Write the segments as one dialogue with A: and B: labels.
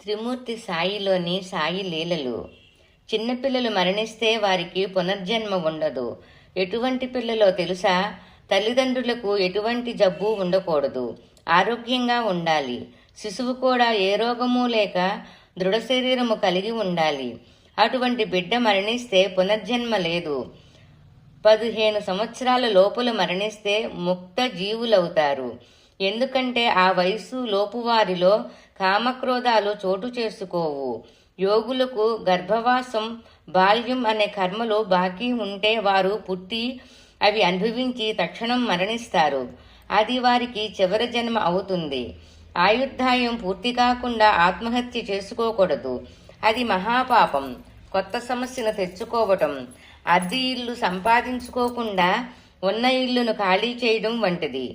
A: త్రిమూర్తి సాయిలోని సాయి లీలలు. చిన్నపిల్లలు మరణిస్తే వారికి పునర్జన్మ ఉండదు. ఎటువంటి పిల్లలో తెలుసా? తల్లిదండ్రులకు ఎటువంటి జబ్బు ఉండకూడదు, ఆరోగ్యంగా ఉండాలి. శిశువు కూడా ఏ రోగము లేక దృఢ శరీరము కలిగి ఉండాలి. అటువంటి బిడ్డ మరణిస్తే పునర్జన్మ లేదు. 15 సంవత్సరాల లోపల మరణిస్తే ముక్త జీవులవుతారు. ఎందుకంటే ఆ వయస్సు లోపు వారిలో కామక్రోధాలు చోటు చేసుకోవు. యోగులకు గర్భవాసం, బాల్యం అనే కర్మలు బాకీ ఉంటే వారు పుట్టి అవి అనుభవించి తక్షణం మరణిస్తారు. అది వారికి చివరి జన్మ అవుతుంది. ఆయుర్దాయం పూర్తి కాకుండా ఆత్మహత్య చేసుకోకూడదు. అది మహాపాపం. కొత్త సమస్యను తెచ్చుకోవటం, అద్దె ఇల్లు సంపాదించుకోకుండా ఉన్న ఇల్లును ఖాళీ చేయడం వంటిది.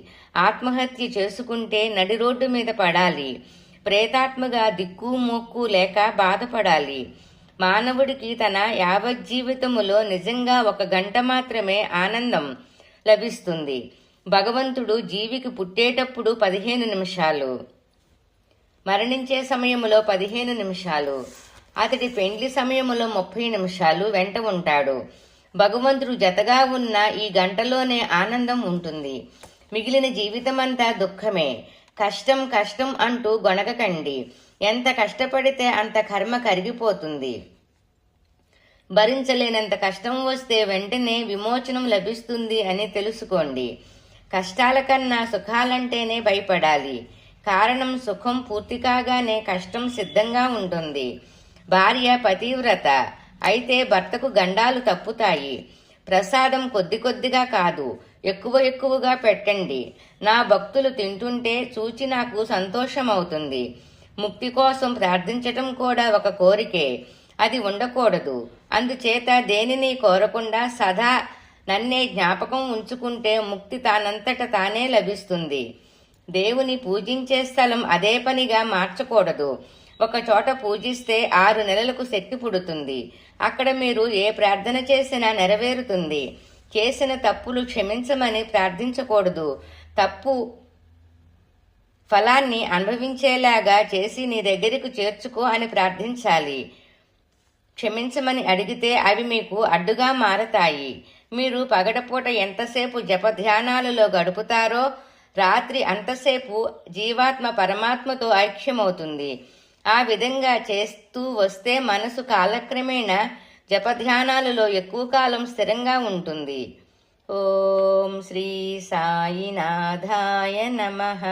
A: ఆత్మహత్య చేసుకుంటే నడి రోడ్డు మీద పడాలి. ప్రేతాత్మగా దిక్కు మొక్కు లేక బాధపడాలి. మానవుడికి తన యావజ్జీవితములో నిజంగా 1 గంట మాత్రమే ఆనందం లభిస్తుంది. భగవంతుడు జీవికి పుట్టేటప్పుడు 15 నిమిషాలు, మరణించే సమయములో 15 నిమిషాలు, అతడి పెండ్లి సమయములో 30 నిమిషాలు వెంట ఉంటాడు. భగవంతుడు జతగా ఉన్న ఈ గంటలోనే ఆనందం ఉంటుంది. మిగిలిన జీవితమంతా దుఃఖమే. కష్టం కష్టం అంటూ గొణగకండి. ఎంత కష్టపడితే అంత కర్మ కరిగిపోతుంది. భరించలేనంత కష్టం వస్తే వెంటనే విమోచనం లభిస్తుంది అని తెలుసుకోండి. కష్టాల కన్నా సుఖాలంటేనే భయపడాలి. కారణం సుఖం పూర్తి కాగానే కష్టం సిద్ధంగా ఉంటుంది. భార్య పతివ్రత అయితే భర్తకు గండాలు తప్పుతాయి. ప్రసాదం కొద్ది కొద్దిగా కాదు, ఎక్కువ ఎక్కువగా పెట్టండి. నా భక్తులు తింటుంటే చూచి నాకు సంతోషమవుతుంది. ముక్తి కోసం ప్రార్థించటం కూడా ఒక కోరికే. అది ఉండకూడదు. అందుచేత దేనిని కోరకుండా సదా నన్నే జ్ఞాపకం ఉంచుకుంటే ముక్తి తానంతట తానే లభిస్తుంది. దేవుని పూజించే స్థలం అదే పనిగా మార్చకూడదు. ఒక చోట పూజిస్తే 6 నెలలకు శక్తి పుడుతుంది. అక్కడ మీరు ఏ ప్రార్థన చేసినా నెరవేరుతుంది. చేసిన తప్పులు క్షమించమని ప్రార్థించకూడదు. తప్పు ఫలాన్ని అనుభవించేలాగా చేసి నీ దగ్గరకు చేర్చుకో అని ప్రార్థించాలి. క్షమించమని అడిగితే అవి మీకు అడ్డుగా మారతాయి. మీరు పగడపూట ఎంతసేపు జపధ్యానాలలో గడుపుతారో రాత్రి అంతసేపు జీవాత్మ పరమాత్మతో ఐక్యమవుతుంది. ఆ విధంగా చేస్తూ వస్తే మనసు కాలక్రమేణా జపధ్యానాలలో ఎక్కువ కాలం స్థిరంగా ఉంటుంది. ఓం శ్రీ సాయినాథాయ నమః.